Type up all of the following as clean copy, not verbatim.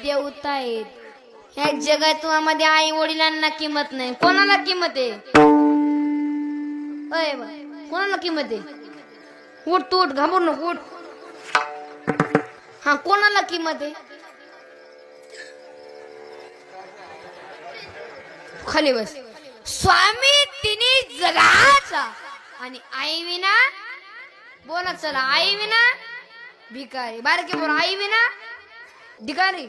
देवता आहेत. ह्या जगामध्ये आई वडिलांना किंमत नाही. कोणाला किंमत आहे? अय बा, कोणाला किंमत आहे? उठ तू, उठ, घाबरू नको, उठ. हा, कोणाला किंमत आहे? खाली बस. स्वामी तिने जगाचा आणि आई विना, बोला चला, आई विना भिकारी. बारके बोल, आई विना भिकारी,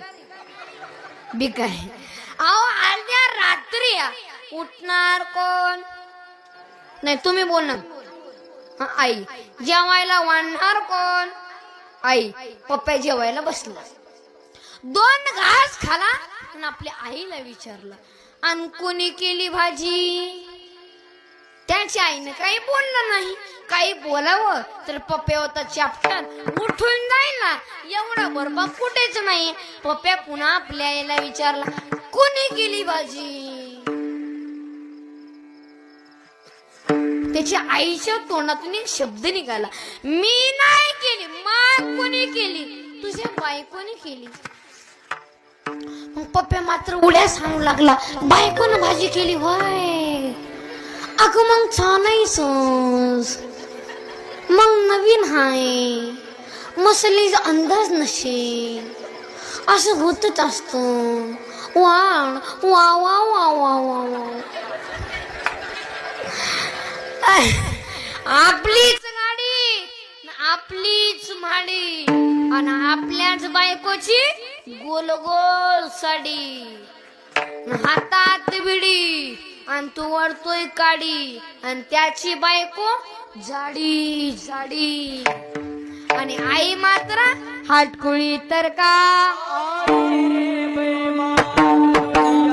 भिकारी. अहो अर्ध्या रात्री उठणार कोण? नाही तुम्ही बोलणार. आई. जेवायला वाढणार कोण? आई. पप्पा जेवायला बसला, 2 घास खाला आणि आपल्या आईला विचारलं, आणि कोणी केली भाजी? त्याच्या आईने काही बोललं नाही. काही बोलावं तर पप्प्या होता चॅप्टर, उठून जाईल ना, एवढा बरोबर कुठेच नाही. पप्प्या पुन्हा आपल्या आईला विचारला, कोणी केली भाजी? त्याच्या आईच्या तोंडातून एक शब्द निघाला, मी नाही केली. मग कोणी केली? तुझ्या बायकोने केली. मग पप्प्या मात्र उड्या सांगू लागला, बायकोनं भाजी केली होय? अगं मग छान आहे सॉस, मग नवीन हाय, मसाल्याचा अंदाज नसेल, असं होतच असतं. वा वा वा वा वा वा वा. आपलीच गाडी, आपलीच माडी, आणि आपल्याच बायकोची गोल गोल साडी, हातात बिडी, आणि तू वरतोय काडी, आणि त्याची बायको जाडी जाडी, आणि आई मात्र हाटकुळी तर का.